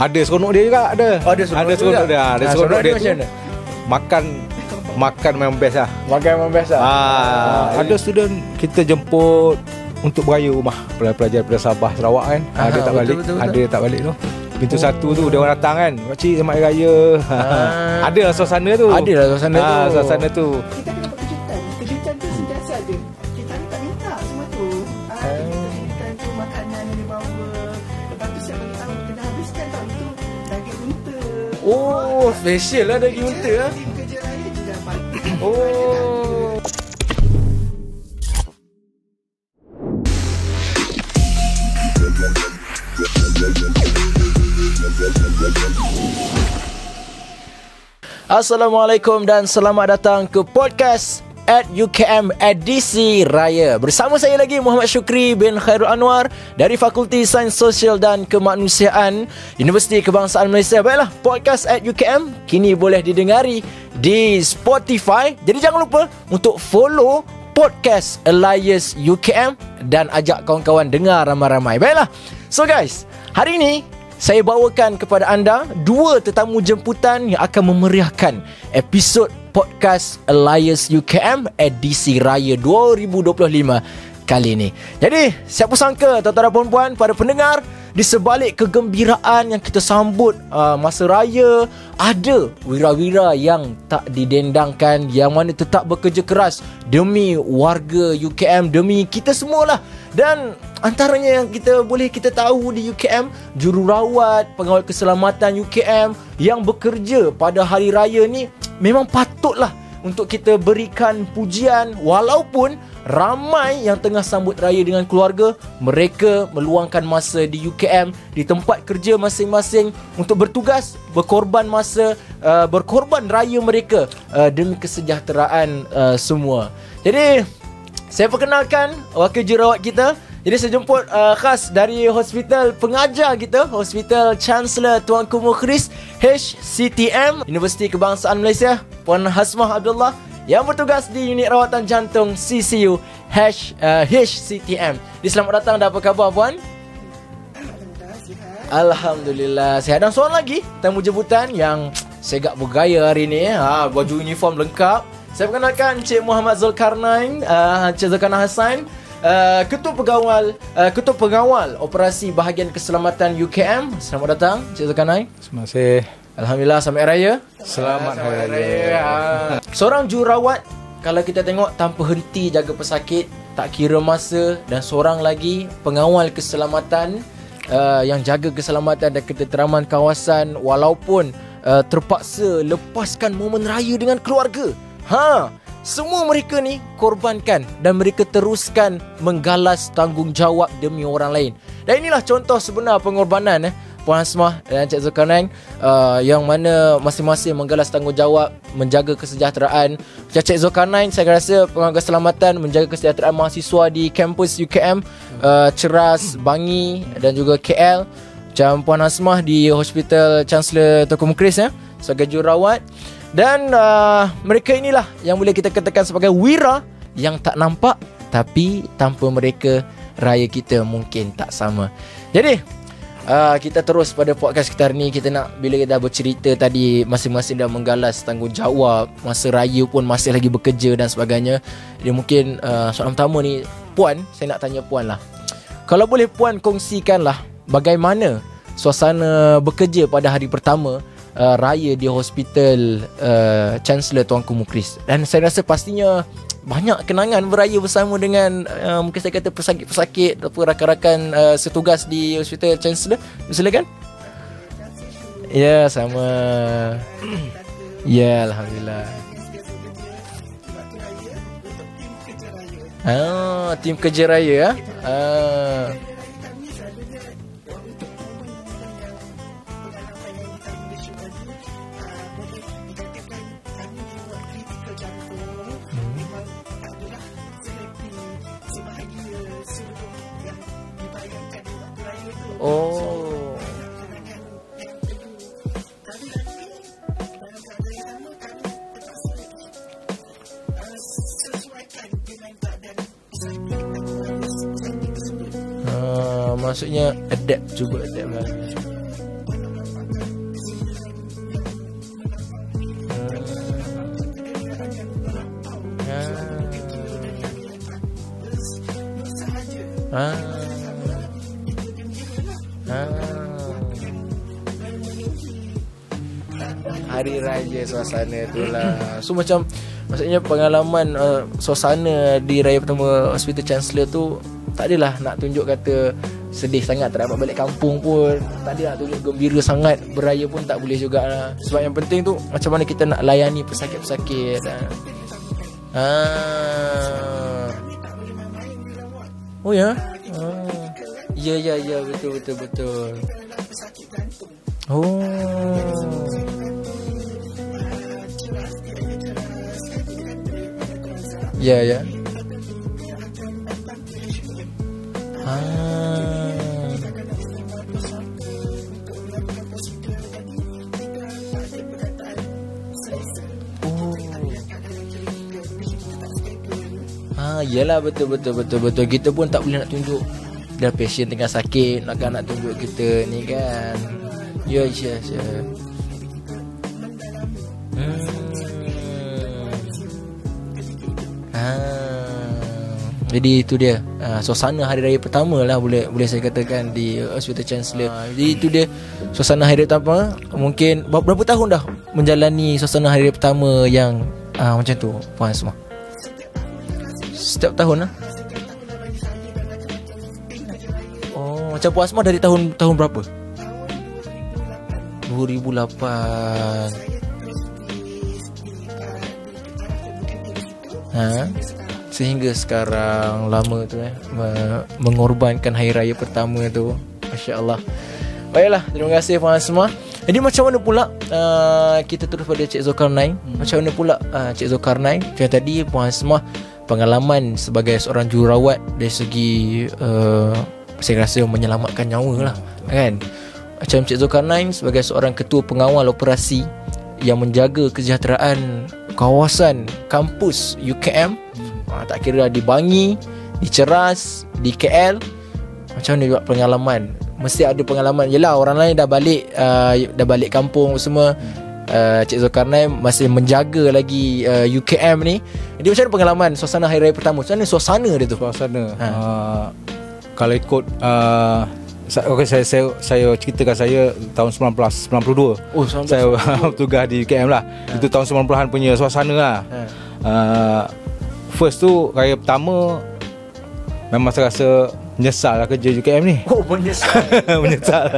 Ada seronok dia juga ada. Oh, ada seronok dia. Ada seronok dia macam tu. Makan memang best lah. Makan memang best lah. Ada student kita jemput untuk beraya rumah pelajar daripada Sabah, Sarawak kan. Ada tak balik. Ada tak balik tu. Pintu satu tu dia orang datang kan. Makcik selamat hari raya. Ada lah suasana tu. Ada lah suasana tu. Kita kena berkejutan. Kejutan tu sentiasa ada. Kita ni tak minta semua tu. Kejutan tu makanan yang dibawa. Lepas tu siapa tahu kena habiskan tau. Itu daging unta. Oh, special lah daging unta lah. Tim kerja raya juga bagi. Oh. Assalamualaikum dan selamat datang ke podcast at UKM edisi Raya. Bersama saya lagi Muhammad Syukri bin Khairul Anwar dari Fakulti Sains Sosial dan Kemanusiaan Universiti Kebangsaan Malaysia. Baiklah, podcast at UKM kini boleh didengari di Spotify. Jadi jangan lupa untuk follow podcast Elias UKM dan ajak kawan-kawan dengar ramai-ramai. Baiklah. So guys, hari ini saya bawakan kepada anda dua tetamu jemputan yang akan memeriahkan episod podcast Elias UKM edisi Raya 2025 kali ini. Jadi, siapa sangka tuan-tuan dan puan-puan, para pendengar, di sebalik kegembiraan yang kita sambut masa raya, ada wira-wira yang tak didendangkan, yang mana tetap bekerja keras demi warga UKM, demi kita semualah. Dan antaranya yang kita tahu di UKM, jururawat, pengawal keselamatan UKM yang bekerja pada hari raya ni memang patutlah untuk kita berikan pujian. Walaupun ramai yang tengah sambut raya dengan keluarga, mereka meluangkan masa di UKM, di tempat kerja masing-masing untuk bertugas, berkorban masa, berkorban raya mereka demi kesejahteraan semua. Jadi saya perkenalkan wakil jururawat kita. Jadi saya jemput khas dari hospital pengajar kita, Hospital Chancellor Tuanku Mukhris HCTM, Universiti Kebangsaan Malaysia, Puan Hasmah Abdullah, yang bertugas di unit rawatan jantung CCU HCTM. Selamat datang, dan apa khabar Puan? Alhamdulillah sihat. Dan seorang lagi tamu jemputan yang segak bergaya hari ni, baju uniform lengkap. Saya perkenalkan Encik Muhammad Zulkarnain, Encik Zulkarnain Hassan, Ketua Pengawal Operasi Bahagian Keselamatan UKM. Selamat datang Encik Zulkarnain. Terima kasih. Alhamdulillah, selamat Hari Raya. Selamat Hari Raya. Seorang jururawat, kalau kita tengok, tanpa henti jaga pesakit, tak kira masa. Dan seorang lagi pengawal keselamatan, yang jaga keselamatan dan ketenteraman kawasan, walaupun terpaksa lepaskan momen raya dengan keluarga. Semua mereka ni korbankan dan mereka teruskan menggalas tanggungjawab demi orang lain. Dan inilah contoh sebenar pengorbanan Puan Hasmah dan Encik Zulkarnain, yang mana masing-masing menggalas tanggungjawab menjaga kesejahteraan. Encik Zulkarnain, saya rasa pengawal keselamatan menjaga kesejahteraan mahasiswa di kampus UKM, Ceras, Bangi dan juga KL. Macam Puan Hasmah di Hospital Chancellor Tuanku Mukhris sebagai jururawat. Dan mereka inilah yang boleh kita katakan sebagai wira yang tak nampak, tapi tanpa mereka raya kita mungkin tak sama. Jadi kita terus pada podcast kita hari ni. Kita nak, bila kita dah bercerita tadi, masing-masing dah menggalas tanggungjawab, masa raya pun masih lagi bekerja dan sebagainya. Jadi mungkin soalan pertama ni, Puan, saya nak tanya Puan lah, kalau boleh Puan kongsikanlah bagaimana suasana bekerja pada hari pertama raya di Hospital Chancellor Tuanku Mukhris. Dan saya rasa pastinya banyak kenangan beraya bersama dengan mungkin saya kata pesakit-pesakit atau rakan-rakan setugas di Hospital Chancellor. Silakan. Ya, sama. Ya, Alhamdulillah. Tim kerja raya. Oh. Maksudnya cuba adapt lagi. Hari raya suasana tu lah. So macam maksudnya pengalaman suasana di raya pertama Hospital Chancellor tu tak adalah nak tunjuk kata sedih sangat tak dapat balik kampung pun, tak ada nak tunjuk gembira sangat beraya pun tak boleh jugalah. Sebab yang penting tu macam mana kita nak layani pesakit-pesakit. Oh ya. Ya betul. Oh. Ya. Yalah betul. Kita pun tak boleh nak tunjuk dah patient tengah sakit, nak tunjuk kita ni kan. Ya. Jadi itu dia suasana hari raya pertama lah boleh saya katakan di Hospital Chancellor. Jadi itu dia suasana hari raya pertama. Mungkin berapa tahun dah menjalani suasana hari raya pertama yang macam tu puan semua? Setiap tahun lah. Oh, macam puan semua dari tahun berapa? 2008. Sehingga sekarang lama tu mengorbankan hari raya pertama tu. Masya-Allah. Baiklah, terima kasih puan semua. Jadi macam mana pula kita terus pada Cik Zulkarnain. Macam mana pula Cik Zulkarnain, macam tadi puan semua pengalaman sebagai seorang jururawat dari segi saya rasa menyelamatkan nyawa lah kan. Macam Cik Zulkarnain sebagai seorang ketua pengawal operasi yang menjaga kesejahteraan kawasan kampus UKM, tak kira di Bangi, di Ceras, di KL. Macam mana buat pengalaman? Mesti ada pengalaman. Yelah, orang lain dah balik kampung semua. Cik Zulkarnain masih menjaga lagi UKM ni. Jadi macam mana pengalaman suasana hari raya pertama? Macam mana suasana dia tu? Kalau ikut saya ceritakan, saya tahun 1992. Oh, saya bertugas di UKM lah. Itu tahun 90-an punya suasana lah. First tu raya pertama memang saya rasa menyesal lah kerja UKM ni. Oh, menyesal. Menyesal.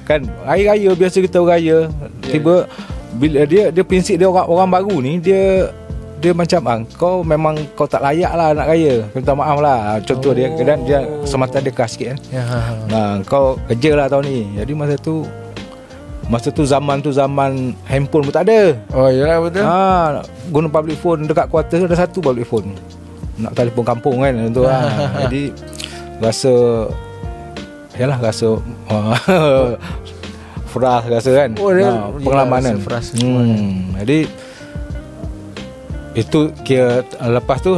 Kan raya-raya biasa kita raya, tiba bila dia prinsip dia orang baru ni, dia macam kau tak layak lah nak raya. Minta maaf lah. Contoh dia semata dia keras sikit kan. Kau kerja lah tahun ni. Jadi masa tu zaman handphone pun tak ada. Oh yalah, betul. Guna public phone dekat kuartus ada satu public phone. Nak telefon kampung kan tu lah. Jadi rasa frust rasa kan. Pengalaman kan. Jadi itu kira lepas tu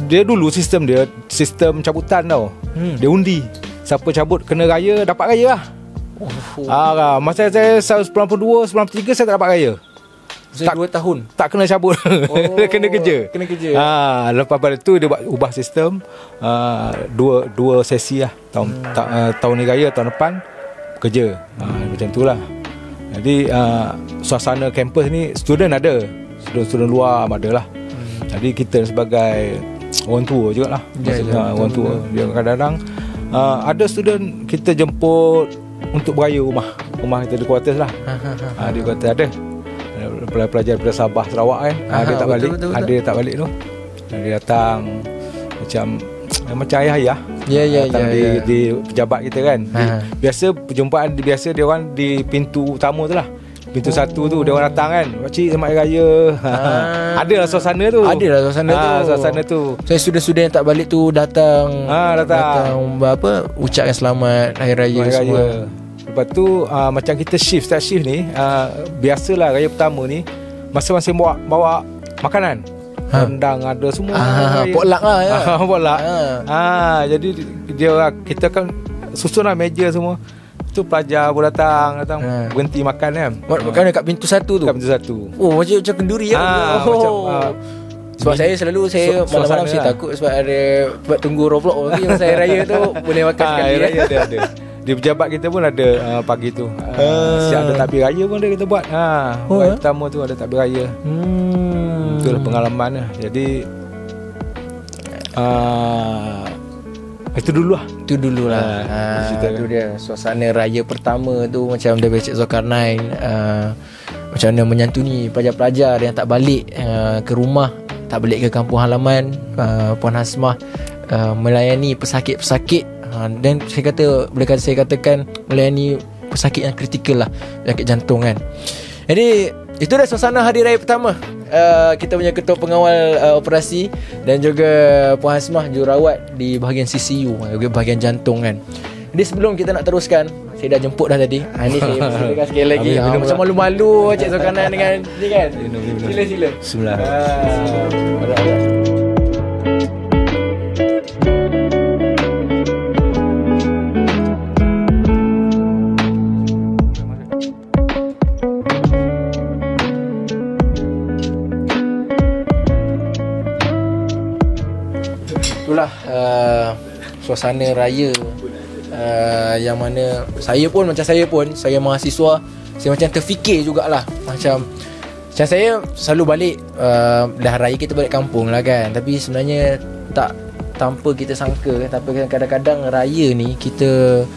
dia dulu sistem cabutan tau. Dia undi. Siapa cabut kena raya, dapat raya lah. Masa saya 92, 93 saya tak dapat raya. Tak 2 tahun tak kena cabut. Kena kerja. Lepas pada tu dia ubah sistem, dua sesi lah. Tahun ni raya, tahun depan kerja. Macam tu lah. Jadi suasana kampus ni student Student luar ada lah. Jadi kita sebagai orang tua jugalah. Orang tua. Dia kadang-kadang ada student kita jemput untuk beraya rumah kita di kuartus lah. Di kuartus ada pelajar daripada Sabah, Sarawak kan. Dia tak balik. Betul. Ada tak balik tu. Dia datang macam ayah-ayah. Datang di pejabat kita kan. Biasa perjumpaan biasa dia orang di pintu utama tu lah. Pintu satu tu dia orang datang kan. Pakcik selamat hari raya. Adalah suasana tu. Suasana tu. Saya student yang tak balik tu datang ucapkan selamat hari raya semua. Lepas tu macam kita start shift ni, biasalah raya pertama ni masing-masing bawa makanan. Rendang ada semua. Potluck lah ya. Potluck. Jadi kita kan susunlah meja semua. Tu pelajar pun datang berhenti makan kan. Makan dekat pintu satu tu. Kat pintu satu. Oh, macam kenduri ya. Macam Sebab saya selalu malam-malam saya takut sebab tunggu Roblox lagi masa hari raya tu boleh makan sekali. Hari raya ada. Di pejabat kita pun ada pagi tu. Siap ada takbir raya pun kita buat. Hari pertama tu ada takbir raya. Itulah pengalaman lah. Jadi itu dulu lah. Itu dia suasana raya pertama tu macam daripada Cik Zulkarnain, macam mana menyantuni pelajar-pelajar yang tak balik ke rumah, tak balik ke kampung halaman. Puan Hasmah melayani pesakit-pesakit, dan saya katakan melayani pesakit yang kritikal lah, penyakit jantung kan. Jadi itu dah suasana hari raya pertama. Kita punya ketua pengawal operasi dan juga Puan Hasmah jururawat di bahagian CCU, bahagian jantung kan. Jadi sebelum kita nak teruskan, saya dah jemput dah tadi. Ini saya persilakan sekali lagi. Macam malu-malu Cik Zulkarnain dengan ni kan. Sila. Bismillah. Itulah suasana raya yang mana saya mahasiswa, saya macam terfikir jugalah. Macam saya selalu balik dah raya kita balik kampung lah kan. Tapi sebenarnya tanpa kita sangka, tapi kadang-kadang raya ni kita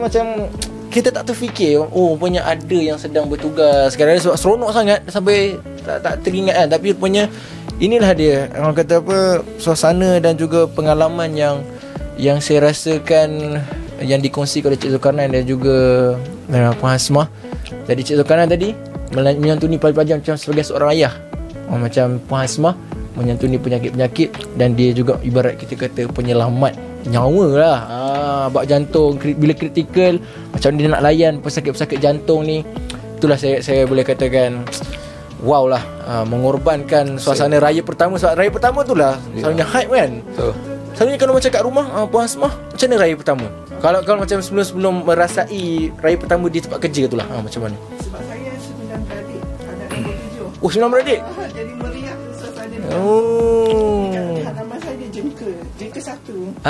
macam kita tak terfikir rupanya ada yang sedang bertugas. Kadang-kadang sebab seronok sangat sampai tak teringat kan. Tapi rupanya inilah dia, orang kata apa, suasana dan juga pengalaman yang saya rasakan yang dikongsikan oleh Cik Zulkarnain dan juga Puan Hasmah. Jadi Cik Zulkarnain tadi menyantuni pelajar macam sebagai seorang ayah. Macam Puan Hasmah menyantuni penyakit-penyakit, dan dia juga ibarat kita kata penyelamat nyawa lah. Bak jantung bila kritikal, macam dia nak layan pesakit-pesakit jantung ni. Itulah saya boleh katakan wow lah, mengorbankan suasana raya pertama. Sebab raya pertama tu lah selalunya hype kan. Selalunya kalau macam kat rumah, Puan Hasmah, macam mana raya pertama? Kalau macam sebelum merasai raya pertama di tempat kerja tu lah, macam mana? Sebab saya 9 beradik, anak nombor 7. Oh, 9 beradik? Jadi meriah suasana dia. Nama saya Jengka 1.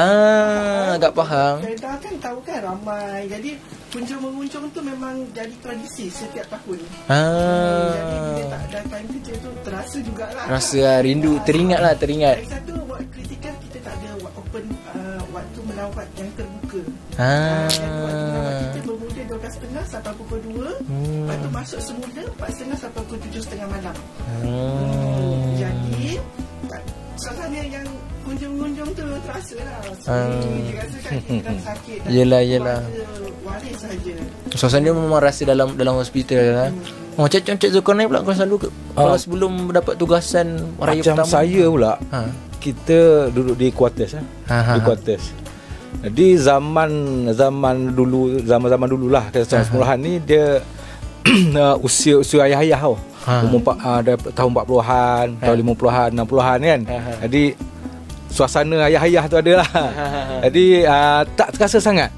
Agak faham. Kereta kan tahu kan ramai. Jadi kunjung-mengunjung tu memang jadi tradisi setiap tahun. Jadi bila tak ada time kerja tu terasa jugalah. Rasa rindu, teringat. Lagi satu buat kritikal, kita tak ada open waktu melawat yang terbuka. Kita bermula 12.30 sampai pukul 2. Lepas tu masuk semula 4.30 sampai pukul 7.30 malam. Jadi suasana yang kunjung-kunjung tu terasa lah. Dia rasa kan kita dah sakit. Yelah. Waris saja. Suasana memang rasa dalam hospital lah. Macam Cik Zulkarnain pula, kau selalu kalau sebelum dapat tugasan raya macam pertama. saya pula, kita duduk di quarters di quarters. Jadi zaman dulu lah, tahun 90-an ni dia usia ayah-ayah tau. Umur tahun 40-an, tahun 50-an, 60-an kan. Jadi suasana ayah-ayah tu ada lah. Jadi tak terasa sangat.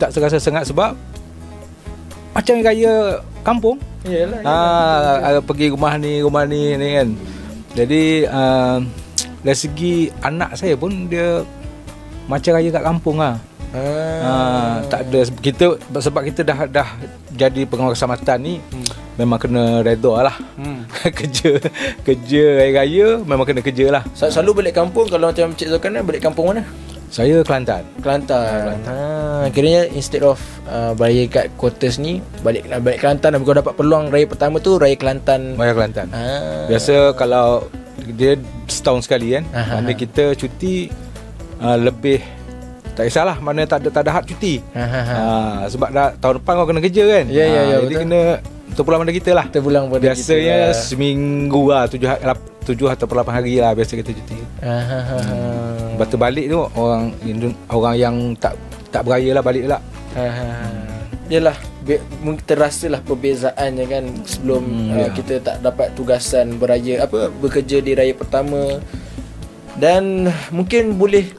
Tak terasa sangat sebab macam raya kampung. Yalah. Pergi rumah ni kan. Jadi dari segi anak saya pun dia macam raya kat kampung lah. Tak ada kita, sebab kita dah jadi pengawal keselamatan ni, memang kena redha lah. Kerja raya memang kena kerja lah. Selalu balik kampung. Kalau macam Cik Zulkarnain balik kampung mana? Saya Kelantan. Kiranya instead of raya kat quarters ni, balik Kelantan. Kalau dapat peluang raya pertama tu raya Kelantan. Biasa kalau dia setahun sekali kan. Mana kita cuti lebih, tak kisahlah mana tak ada had cuti. Sebab dah tahun depan kau kena kerja kan. Ya, jadi betul. Kena terpulang pada kita lah. Biasanya kita seminggu lah, 7 atau 8 hari lah biasa kita cuti. Lepas tu balik tu orang yang tak beraya lah balik lah. Yalah, terasalah perbezaannya kan. Sebelum kita tak dapat tugasan bekerja di raya pertama. Dan mungkin boleh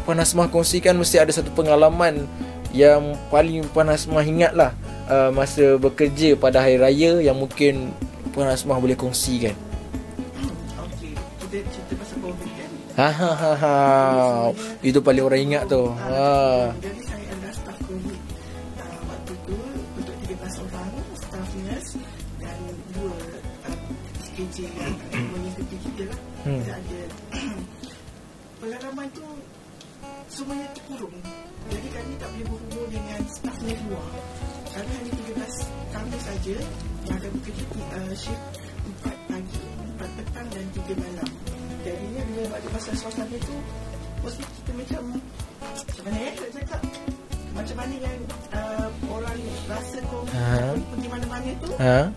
Puan Hasmah kongsikan, mesti ada satu pengalaman yang paling Puan Hasmah ingat lah masa bekerja pada hari raya, yang mungkin Puan Hasmah boleh kongsikan. Okey. Itu paling orang ingat tu. Jadi saya adalah staf COVID waktu tu untuk 13 orang staf nurse dan 2 SKJ yang mengikuti kita lah. Kita ada pengalaman tu semuanya terkurung. Jadi kami tak boleh berhubung dengan staf yang luar. Kami hanya 13 kami saja yang akan bekerja shift 4 pagi, 4 petang dan 3 malam. Jadinya bila waktu pasal suasana tu, mesti kita macam mana nak cakap, macam mana yang orang rasa pergi mana-mana tu,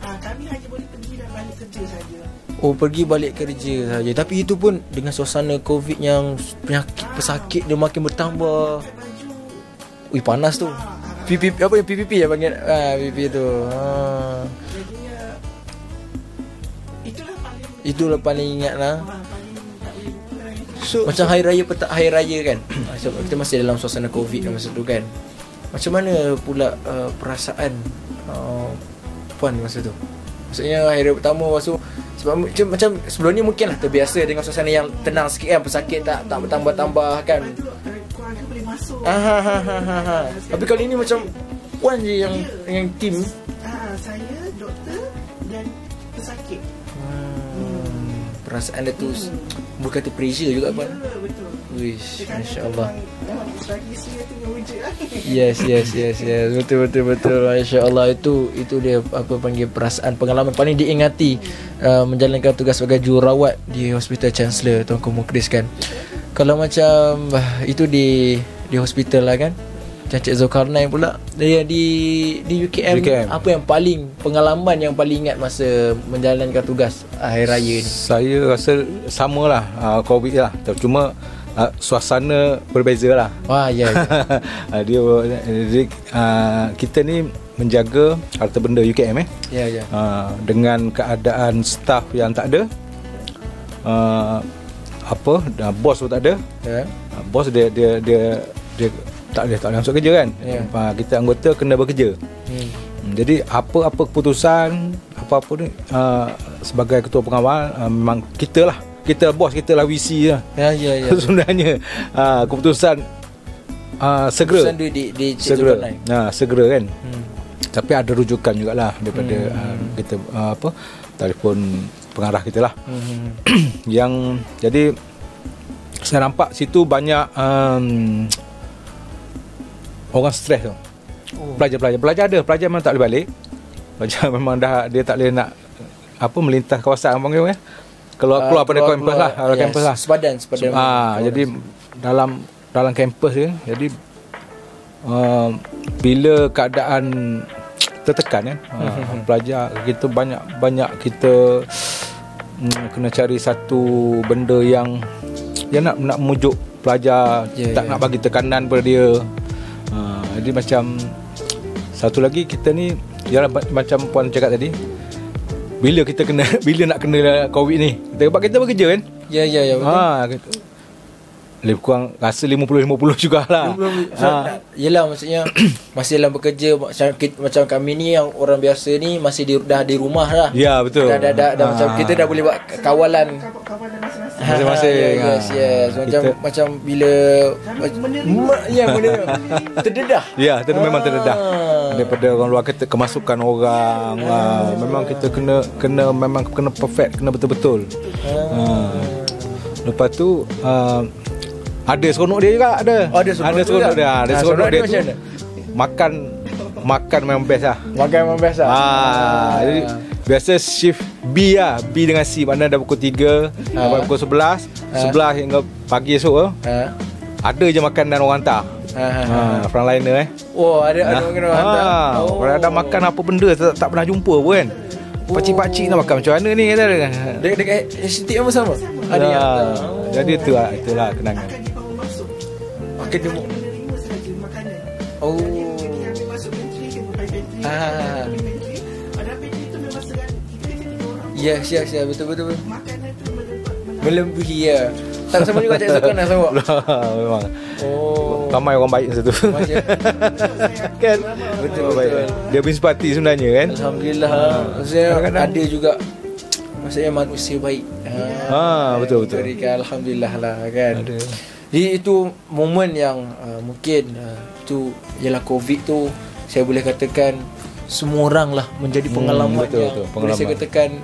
kami hanya boleh pergi dan balik kerja saja. Oh, pergi balik kerja saja. Tapi itu pun dengan suasana COVID yang penyakit pesakit dia makin bertambah. Ui, panas tu. PPP apa yang PPP ya panggil? PPP tu. Jadinya itulah paling ingat lah. So, macam hari raya kan. Kita masih dalam suasana COVID masa tu kan. Macam mana pula perasaan Puan masa tu? Maksudnya hari raya pertama masa tu, sebab macam sebelum ni mungkin lah terbiasa dengan suasana yang tenang sikit kan, pesakit tak bertambah-tambah kan. Tapi kali ni macam Puan je yang tim. Saya, doktor dan pesakit. Perasaan dia tu bukan kata pressure juga Puan. Betul. Wish, masya-Allah. Bagi saya tu wujud lah. Yes. Betul. Masya-Allah, itu dia apa panggil perasaan pengalaman paling diingati menjalankan tugas sebagai jururawat di Hospital Chancellor Tunku Mukhlis kan. Kalau macam itu di hospital lah kan. Encik Zulkarnain pula dia di UKM. Apa yang pengalaman yang paling ingat masa menjalankan tugas hari raya ni? Saya rasa samalah COVID lah. Cuma suasana berbeza lah. Wah, ya. Dia kita ni menjaga harta benda UKM Ya. dengan keadaan staff yang tak ada, bos pun tak ada. Bos dia tak boleh masuk kerja kan. Kita anggota kena bekerja. Jadi apa-apa keputusan, apa-apa ni sebagai ketua pengawal, memang kita bos, kita lah VC lah. Ya. Sebenarnya keputusan segera. Keputusan di segera kan. Tapi ada rujukan jugalah daripada kita telefon pengarah kita lah. Yang jadi saya nampak situ banyak orang stres tu. Pelajar memang tak boleh balik. Pelajar memang dia tak boleh nak melintas kawasan panggil kan. Keluar pada kampus lah, kampus lah. Sepadan. Jadi dalam kampus ni, jadi bila keadaan tertekan kan, pelajar kita banyak kita kena cari satu benda yang nak memujuk pelajar, nak bagi tekanan pada dia. Jadi macam satu lagi kita ni macam Puan cakap tadi, bila nak kena COVID ni, kita bekerja kan. Ya betul. Lebih kurang rasa 50-50 jugalah. Yelah, maksudnya masih dalam bekerja. Macam kami ni yang orang biasa ni masih dah di rumah lah. Ya, betul. Dah macam kita dah boleh buat kawalan masing-masing. Yes. Macam bila benda terdedah. Ya, memang terdedah. Daripada orang luar kita, kemasukan orang, memang kita kena perfect, kena betul-betul. Lepas tu ada seronok dia juga. Ada seronok dia. Ada seronok dia tu makan memang best lah. Jadi biasa shift B lah, B dengan C. Mana dah pukul 3 sampai pukul 11 hingga pagi esok ada je makanan orang hantar. Frontliner ada makanan orang hantar. Orang ada makan apa benda tak pernah jumpa pun kan. Pakcik-pakcik nak makan macam mana ni kata dia. Dekat STM pun sama. Ada yang jadi itulah kenangan. Makan dia menerima sahaja makanan. Dia ambil masuk pantry ke bukan pantry. Ada pantry tu memang segan 3 orang. Ya, betul. Makanan tu melebihi ya. Tak sama juga Cik Zulkarnain sama. Memang. Ramai orang baik masa tu. Kan? Betul. Dia bersimpati sebenarnya kan. Alhamdulillah. Maksudnya ada juga maksudnya manusia baik. Betul. Berikan alhamdulillah lah kan. Jadi itu momen yang mungkin tu ialah COVID tu, saya boleh katakan semua orang lah menjadi pengalaman betul. Boleh saya katakan,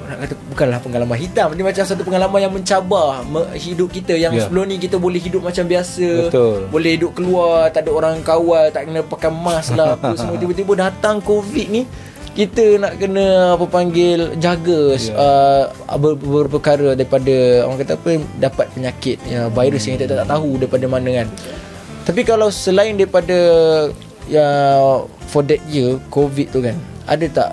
nak kata bukanlah pengalaman hitam, dia macam satu pengalaman yang mencabar hidup kita. Yang sebelum ni kita boleh hidup macam biasa, boleh hidup keluar, tak ada orang kawal, tak kena pakai mask lah apa semua. Tiba-tiba datang COVID ni, kita nak kena jaga beberapa perkara daripada orang kata apa, dapat penyakit virus yang kita tak tahu daripada mana kan. Tapi kalau selain daripada for that year COVID tu kan, ada tak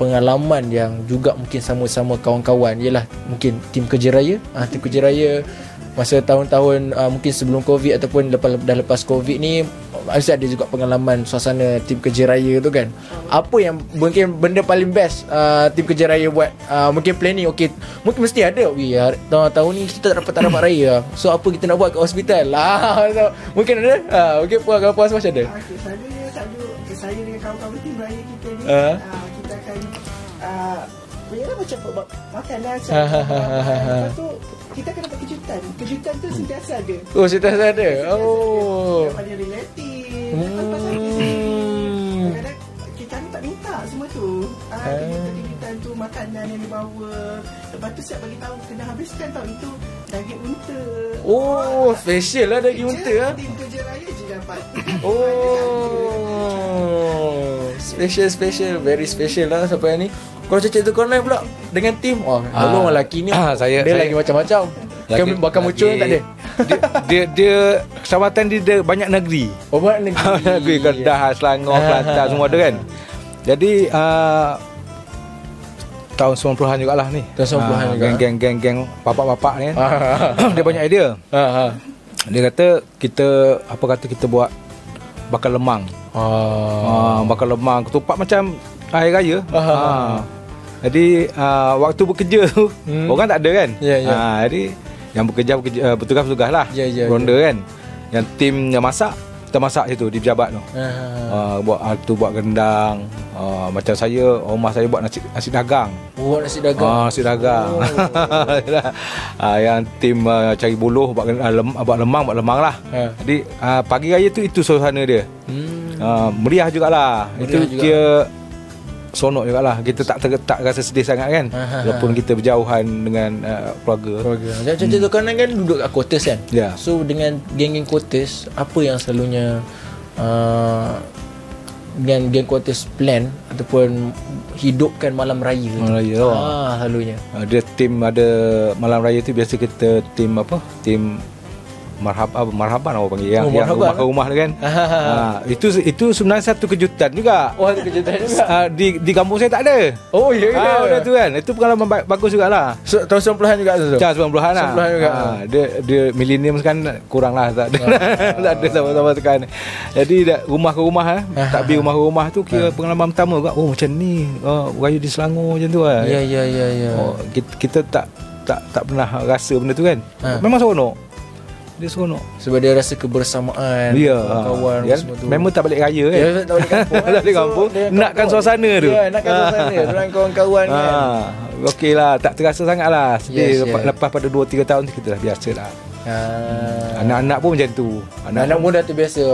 pengalaman yang juga mungkin sama-sama kawan-kawan, ialah mungkin tim kerja raya, tim kerja raya masa tahun-tahun mungkin sebelum COVID ataupun dah lepas COVID ni, mesti ada juga pengalaman suasana tim kerja raya tu kan. Apa yang mungkin benda paling best tim kerja raya buat? Mungkin planning, okey, mungkin mesti ada tahun ni kita tak dapat raya, so apa kita nak buat kat hospital lah. So, mungkin ada mungkin puas macam ada. Saya dengan kawan-kawan tim raya kita ni kita akan macam makanan lepas tu kita akan dapat kejutan tu sentiasa ada. Sentiasa ada. Daripada relatif kadang-kadang kita ni tak minta semua tu, kejutan tu, makanan yang dibawa, lepas tu siap bagi tahu kena habiskan tau, itu daging unta. Special lah daging unta tim kerja raya je dapat. Special, very special lah sampai ni. Kalau cecek tu kau naik pula dengan tim, orang lelaki ni saya lagi macam-macam. Bakal muncul tak ada. Dia kecamatan dia banyak negeri. Banyak negeri. Negeri Kedah, Selangor, Kelantan semua ada kan. Jadi tahun 90-an jugalah ni. Tahun 90-an juga. Geng bapak-bapak ni kan. Dia banyak idea. Dia kata kita buat bakar lemang. Bakar lemang, ketupat macam hari raya. Jadi waktu bekerja tu orang tak ada kan. Jadi yang bekerja bertugas lah, ronda kan. Yang tim yang masak, kita masak situ di pejabat tu. Buat rendang. Macam saya, rumah saya buat nasi dagang. Nasi dagang. Nasi dagang. Yang tim cari buluh buat lemang lah. Jadi pagi raya tu itu suasana dia. Meriah jugalah. Itu dia sonok jugalah. Kita tak rasa sedih sangat kan, walaupun kita berjauhan dengan keluarga. Macam tu kan duduk kat quarters kan. So dengan geng-geng quarters, apa yang selalunya dengan geng quarters plan ataupun hidupkan malam raya selalunya? Dia tim ada malam raya tu, biasa kita tim marhaban orang panggil yang rumah tu kan. Itu sebenarnya satu kejutan juga. Kejutan juga. Di kampung saya tak ada. Benda tu kan. Itu pengalaman bagus jugalah. Tahun 90-an juga tu. 90-an lah. Dia millennium kan kurang lah, tak ada sama-sama tekan. Jadi rumah ke rumah takbir rumah ke rumah tu kira pengalaman pertama juga. Macam ni raya di Selangor macam tu lah. Ya. Kita tak pernah rasa benda tu kan. Memang seronok. Dia seronok sebab dia rasa kebersamaan kawan semua tu. Memang tak balik raya kan. Tak balik kampung. Tak balik kampung. Nakkan suasana tu. Nakkan suasana dengan kawan-kawan kan. Okey lah, tak terasa sangat lah. Lepas pada 2-3 tahun kita dah biasa lah. Anak-anak pun macam tu. Anak pun dah terbiasa.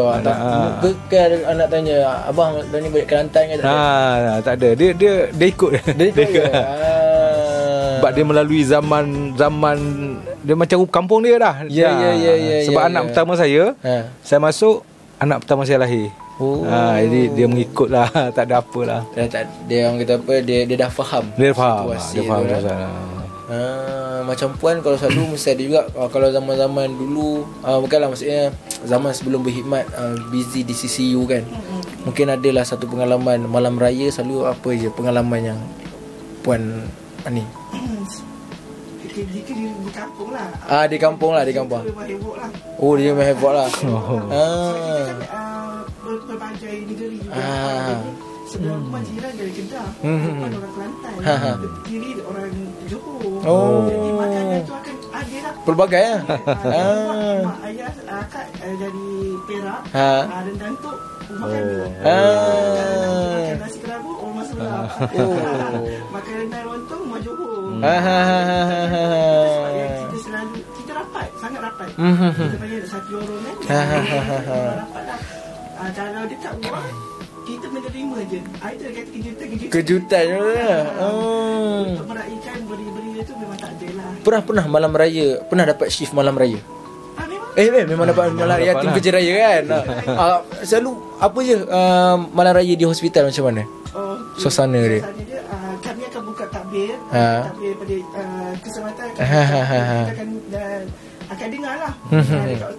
Bukan anak tanya, abang dah ni balik Kelantan ke tak ada? Tak ada. Dia ikut. Sebab dia melalui zaman dia macam kampung dia dah. Sebab anak pertama saya masuk, anak pertama saya lahir. Jadi dia mengikut lah. Tak ada apa lah. Dia orang kata apa, dia dah faham. Dia faham macam puan kalau selalu mesti ada juga. Kalau zaman-zaman dulu, bukanlah maksudnya zaman sebelum berkhidmat, busy di CCU kan, mungkin adalah satu pengalaman malam raya. Selalu apa je pengalaman yang puan ni? Jika di kampung lah. Di kampung lah. Dia memang heboh lah. Berbagai negeri juga. Sebelah rumah jiran dari Kedah, depan orang Kelantan, kiri orang Johor. Jadi makanan tu akan ada lah. Pelbagai lah. Mak ayah akak dari Perak, rendang tu makan makan nasi kerabu orang sebelah. Makan rendang lontong Muar Johor. Ah. Kita selalu kita rapat, sangat rapat. Kita panggil satu orang kan. Rapat lah. Kalau dia tak buat, kita menerima je. Ada kata kejutan untuk meraihkan beri-beri tu memang tak ada lah. Pernah malam raya, pernah dapat shift malam raya? Memang dapat malam raya, tim kerja raya kan. Selalu apa je malam raya di hospital macam mana? Suasana dia. Kami akan buka takbir pada kesempatan akan dengar lah.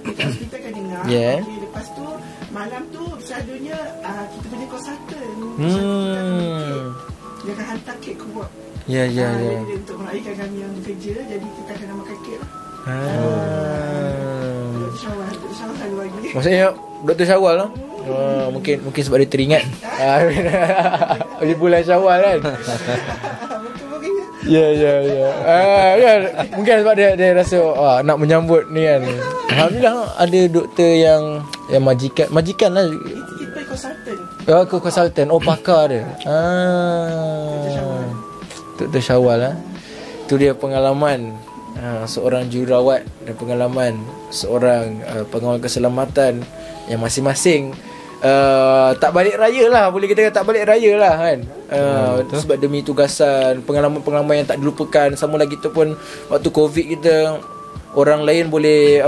Dekat hospital akan dengar. Lepas tu malam tu selalunya kita punya konsultan dia akan hantar kek keluar. Jadi untuk meraihkan kami yang bekerja, jadi kita akan makan kek lah. Dr. Syawal selalu bagi. Maksudnya Dr. Syawal lah. Mungkin sebab dia teringat di bulan Syawal kan. Mungkin sebab dia rasa nak menyambut ni kan. Alhamdulillah ada doktor yang majikan lah. Kita konsultan. Konsultan. Pakar dia. Dr. Syawal lah. Itu dia pengalaman seorang jururawat dan pengalaman seorang pengawal keselamatan yang masing-masing tak balik raya lah, boleh kita kata tak balik raya lah kan. Sebab demi tugasan, pengalaman-pengalaman yang tak dilupakan. Sama lagi tu pun waktu Covid kita, orang lain boleh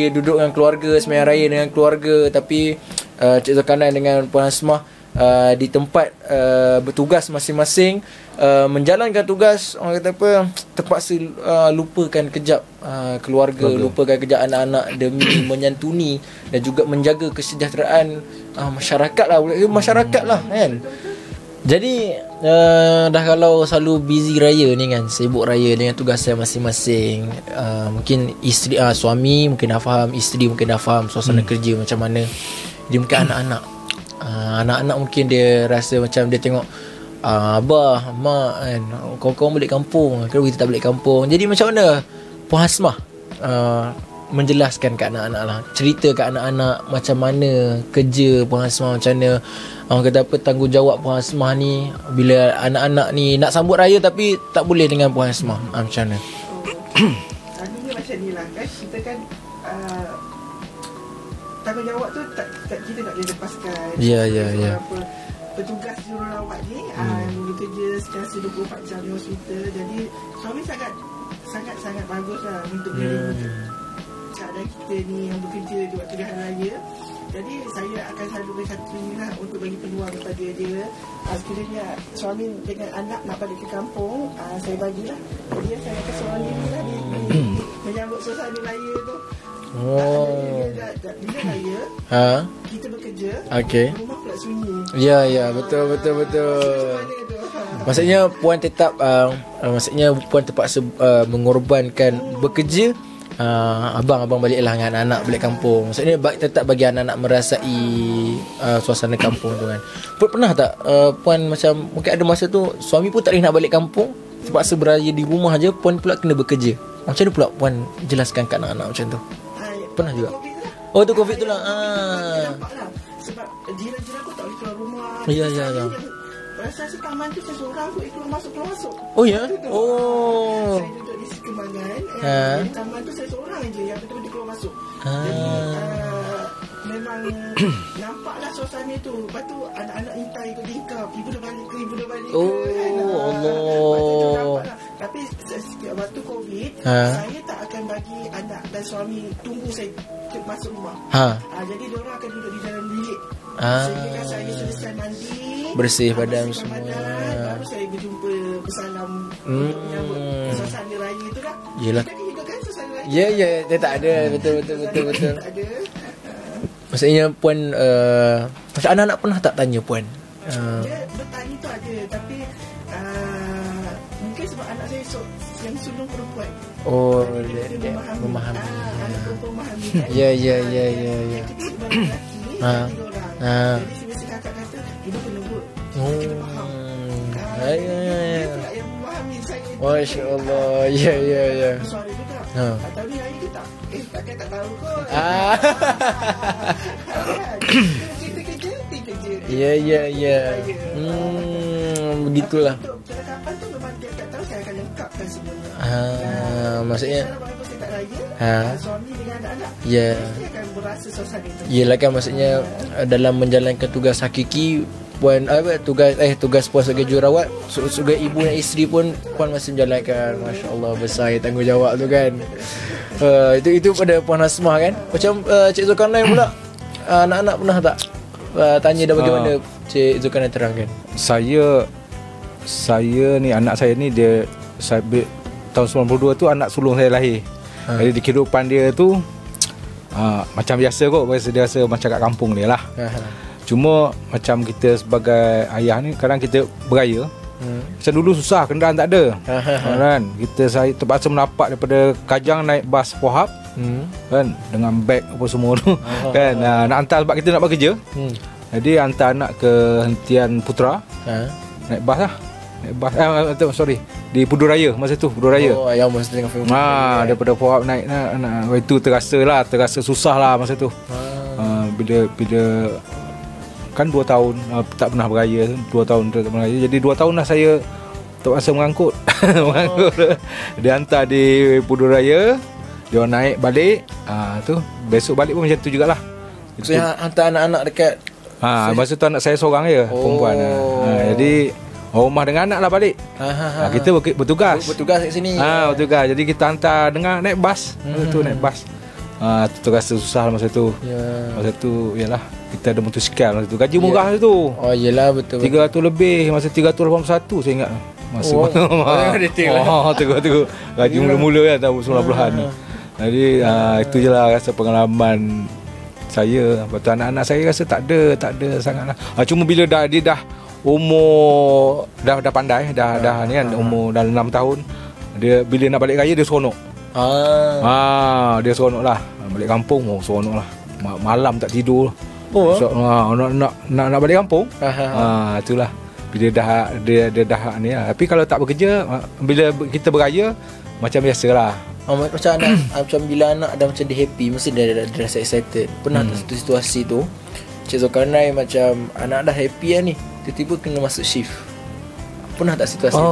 duduk dengan keluarga, sembahyang raya dengan keluarga, tapi Cik Zulkarnain dengan Puan Hasmah di tempat bertugas masing-masing, menjalankan tugas, orang kata terpaksa lupakan kejap keluarga, lupakan kejap anak-anak demi menyantuni dan juga menjaga kesejahteraan masyarakat lah kan. Jadi dah kalau selalu busy raya ni kan, sibuk raya dengan tugasan masing-masing, mungkin isteri suami mungkin dah faham, isteri mungkin dah faham suasana kerja macam mana. Dia mungkin anak-anak mungkin dia rasa macam dia tengok abah, mak kan, kawan-kawan balik kampung, kalau kita tak balik kampung. Jadi macam mana Puan Hasmah menjelaskan kat anak-anak lah, cerita kat anak-anak macam mana kerja Puan Hasmah, macam mana orang kata tanggungjawab Puan Hasmah ni bila anak-anak ni nak sambut raya tapi tak boleh dengan Puan Hasmah, macam mana? Tadinya macam ni lah kan, kita kan tanggungjawab tu kita tak boleh lepaskan. Ya. Petugas jururawat ni bekerja secara 24 jam di hospital. Jadi suami sangat bagus lah untuk menerima keadaan kita ni yang bekerja di waktu hari raya. Jadi saya akan selalu beri satu ni lah untuk bagi peluang kepada dia. Sekiranya suami dengan anak nak balik ke kampung, saya bagilah. Jadi saya akan seorang diri lah menyambut suasana raya tu. Bila raya kita bekerja, rumah pula sunyi. Ya, betul. Maksudnya puan tetap maksudnya puan terpaksa mengorbankan bekerja. Abang baliklah dengan anak-anak balik kampung. Maksudnya tetap bagi anak-anak merasai suasana kampung tu kan. Pernah tak puan macam mungkin ada masa tu suami pun tak boleh nak balik kampung, terpaksa beraya di rumah je, puan pula kena bekerja. Macam mana pula puan jelaskan kat anak-anak macam tu? Pernah juga. Tu Covid tu lah. Sebab jiran-jiran aku tak boleh keluar rumah. Ya. Rasa taman tu saya seorang aku keluar masuk. Oh ya? Saya duduk di Kembangan. Taman tu saya seorang je yang betul-betul keluar masuk. Jadi memang nampaklah suasana tu. Lepas tu anak-anak intai ikut tingkap. Ibu dah balik ke. Allah. Tapi setiap waktu Covid, saya tak akan bagi anak dan suami tunggu saya masuk rumah. Jadi diorang akan duduk di dalam bilik. Sehingga saya selesai mandi, bersih badan semua, baru saya berjumpa, bersalam untuk menyambut suasana raya tu lah. Yelah. Kita hidup kan suasana raya. Ya, dia tak ada. Betul. Tak ada. Maksudnya puan macam anak-anak pernah tak tanya puan? Dia bertanya tu ada, tapi mungkin sebab anak saya yang sulung perempuan. Dia memahami. Anak perempuan memahami kan. Ya. Yang ketiga lelaki, jadi semasa kakak kata, ibu kena buat, kena faham. Dia pula yang memahami saya. Masya Allah. Ya. Suara juga. Tahu ni raya ke tak? Takkan tak tahu kot. Kita kerja. Ya. begitulah. Untuk perlengkapan tu memang dia tak tahu, saya akan lengkapkan semuanya. Maksudnya walaupun saya tak raya, suami dengan anak-anak dia akan berasa suasana itu. Yelah kan, maksudnya dalam menjalankan tugas hakiki puan tugas puan sebagai jururawat, sebagai ibu dan isteri pun puan masih menjalankan. Masya-Allah, besar tanggungjawab tu kan. Itu pada Puan Hasmah kan. Macam Cik Zulkarnain pula, anak-anak pernah tak tanya dah bagaimana Cik Zulkarnain terangkan? Saya ni, anak saya ni dia tahun 92 tu anak sulung saya lahir. Jadi di kehidupan dia tu macam biasa kot, dia rasa macam kat kampung dia lah. Cuma macam kita sebagai ayah ni, kadang kita beraya. Macam dulu susah, kenderaan tak ada. Kan? Saya terpaksa menapak daripada Kajang naik bas Pohab. Kan? Dengan beg apa semua tu. Kan? Nak hantar sebab kita nak bekerja. Jadi hantar anak ke Hentian Putra. Naik bas lah. Naik bas, di Puduraya masa tu, Puduraya. Yang masa tengah film. Daripada Pohab naik itu terasa susah lah masa tu. Bila kan 2 tahun tak pernah beraya, 2 tahun tak pernah beraya. Jadi 2 tahun lah saya terpaksa mengangkut. Dia hantar di Puduraya, dia naik balik, tu besok balik pun macam tu jugalah. So hantar anak-anak dekat masa tu anak saya seorang je, perempuan. Jadi rumah dengan anak lah balik. Kita bertugas kat sini. Bertugas. Jadi kita hantar dengan naik bas. Masa tu naik bas. Tu rasa susah masa tu. Masa tu yalah, kita ada motosikal masa tu. Gaji murah masa tu. Yelah, betul. 300 lebih, masa 381 saya ingat. Masa tu gaji mula-mula kan tahun 90-an. Jadi itu je lah rasa pengalaman saya. Lepas tu anak-anak saya rasa tak ada sangat lah. Cuma bila dia dah umur dah pandai, dah ni kan, umur dah 6 tahun, dia bila nak balik raya dia seronok. Dia seronok lah. Balik kampung seronok lah. Malam tak tidur. Nak balik kampung. Itulah. Bila dia dah ni lah. Tapi kalau tak bekerja, bila kita beraya macam biasalah. Macam anak macam bila anak dah macam dia happy, mesti dia rasa excited. Pernah tak satu situasi tu Cik Zulkarnain macam anak dah happy lah ni, tiba-tiba kena masuk shift? Pernah tak situasi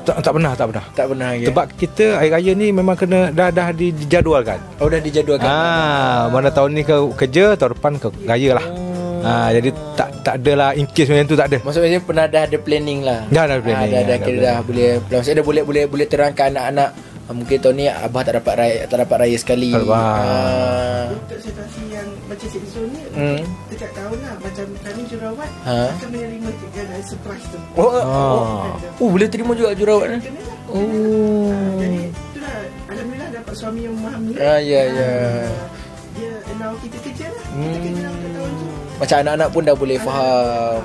tak pernah ya? Sebab kita hari raya ni memang kena dah dijadualkan. Dah dijadualkan. Mana tahun ni kerja, tahun depan ke raya lah. Jadi tak adalah in case macam tu, tak ada. Maksudnya pernah dah ada planning lah. Dah planning. Dah boleh. Maksudnya dah boleh terangkan anak-anak. Mungkin tahun ni abah tak dapat raya sekali. Untuk situasi yang macam Cik Zul ni, setiap tahun lah, macam kami jururawat akan menerima surprise tu. Boleh terima juga jururawat ni. Jadi itulah, alhamdulillah dapat suami yang memahami. Dia allow kita kerja lah. Kita kerja lah untuk tahun tu. Macam anak-anak pun dah boleh faham.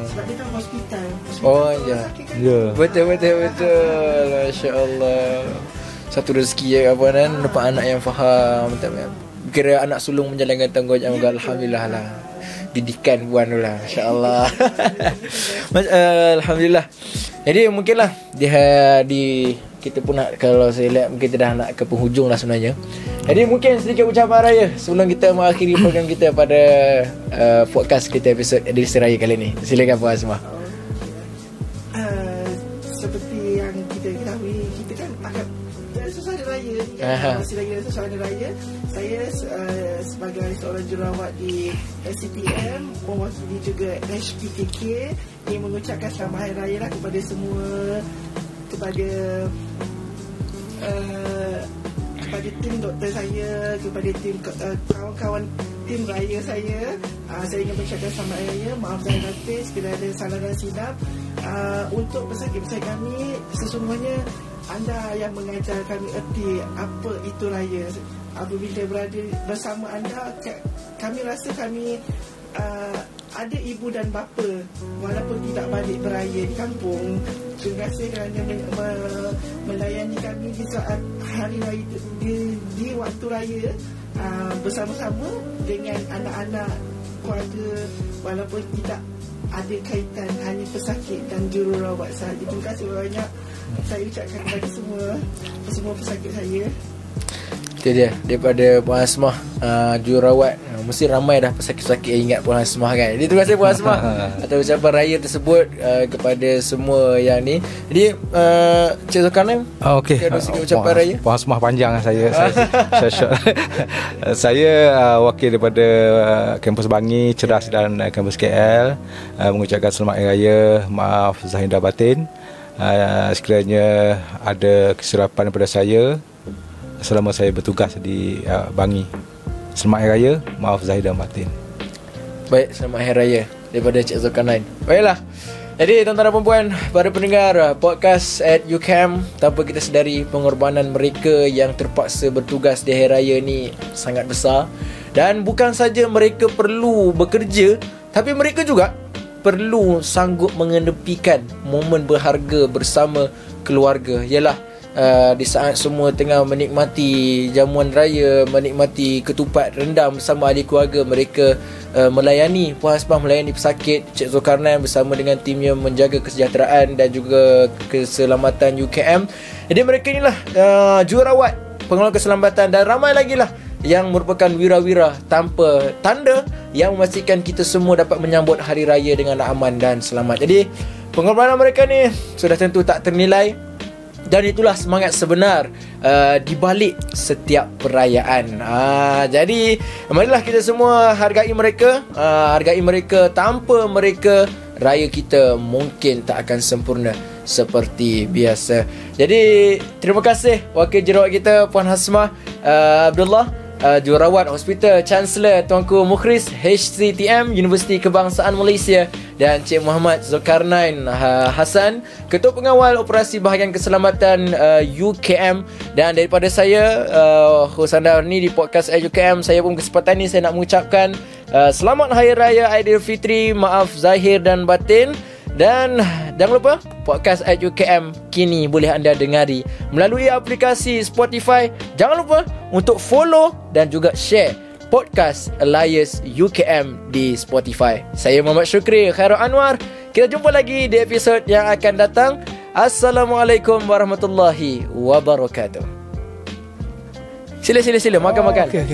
Sebab dia tahu hospital. Betul. Masya-Allah. Satu rezeki ya kawan kan, dapat anak yang faham. Kira anak sulung menjalankan tanggungjawab. Alhamdulillah lah. Didikan puan tu lah. Masya-Allah. Alhamdulillah. Jadi mungkinlah kita pun nak, kalau saya lihat mungkin kita dah nak ke penghujung lah sebenarnya. Jadi mungkin sedikit ucapan raya sebelum kita mengakhiri program kita pada podcast kita episod edisi raya kali ni. Silakan Puan Hasmah. Seperti yang kita ketahui, kita kan akan suasana raya ni masih lagi ada suasana raya. Saya sebagai seorang jururawat di SCTM, mewakili juga HPTK, ingin mengucapkan selamat hari raya lah kepada semua, kepada tim doktor saya, kepada tim kawan-kawan tim raya saya. Saya ingin mengucapkan selamat hari raya. Maaf dan batin sekiranya ada salah dan silap. Untuk pesakit-pesakit kami, sesungguhnya anda yang mengajar kami erti apa itu raya. Apabila berada bersama anda, kami rasa kami ada ibu dan bapa walaupun tidak balik beraya di kampung. Terima kasih kerana melayani kami di saat hari raya, di waktu raya, bersama-sama dengan anak-anak keluarga, walaupun tidak ada kaitan, hanya pesakit dan jururawat sahaja. Terima kasih banyak saya ucapkan kepada semua pesakit saya. Itu dia daripada Puan Hasmah, jururawat. Mesti ramai dah pesakit-pesakit yang ingat Puan Hasmah kan. Jadi terima kasih Puan Hasmah atas ucapan raya tersebut kepada semua yang ni. Jadi Cik Zulkarnain, okey. ada sikit ucapan raya. Puan Hasmah panjang saya short. Saya wakil daripada kampus Bangi, Ceras dan kampus KL mengucapkan selamat hari raya. Maaf zahir dan batin sekiranya ada kesilapan daripada saya selama saya bertugas di Bangi. Selamat Hari Raya, maaf zahir dan batin. Baik, selamat Hari Raya daripada Cik Zulkarnain. Baiklah. Jadi tuan-tuan dan puan, para pendengar podcast at UCAM, tanpa kita sedari pengorbanan mereka yang terpaksa bertugas di Hari Raya ni sangat besar. Dan bukan saja mereka perlu bekerja, tapi mereka juga perlu sanggup mengenepikan momen berharga bersama keluarga. Yalah, di saat semua tengah menikmati jamuan raya, menikmati ketupat rendang bersama ahli keluarga, mereka melayani Puan Hasmah, melayani pesakit. Cik Zulkarnain bersama dengan timnya menjaga kesejahteraan dan juga keselamatan UKM. Jadi mereka inilah jururawat pengelola keselamatan, dan ramai lagi lah yang merupakan wira-wira tanpa tanda yang memastikan kita semua dapat menyambut hari raya dengan aman dan selamat. Jadi pengorbanan mereka ni sudah tentu tak ternilai. Dan itulah semangat sebenar di balik setiap perayaan. Jadi marilah kita semua hargai mereka. Hargai mereka. Tanpa mereka, raya kita mungkin tak akan sempurna seperti biasa. Jadi terima kasih wakil jururawat kita Puan Hasmah Abdullah, jururawat Hospital Chancellor Tuanku Mukhris HCTM Universiti Kebangsaan Malaysia, dan Cik Muhammad Zulkarnain Hassan, Ketua Pengawal Operasi Bahagian Keselamatan UKM. Dan daripada saya, host anda ni di podcast UKM, saya pun kesempatan ni saya nak mengucapkan selamat Hari Raya Aidilfitri, maaf zahir dan batin. Dan jangan lupa podcast UKM kini boleh anda dengari melalui aplikasi Spotify. Jangan lupa untuk follow dan juga share podcast Elias UKM di Spotify. Saya Muhammad Syukri Khairul Anwar. Kita jumpa lagi di episod yang akan datang. Assalamualaikum warahmatullahi wabarakatuh. Sila makan. Okay.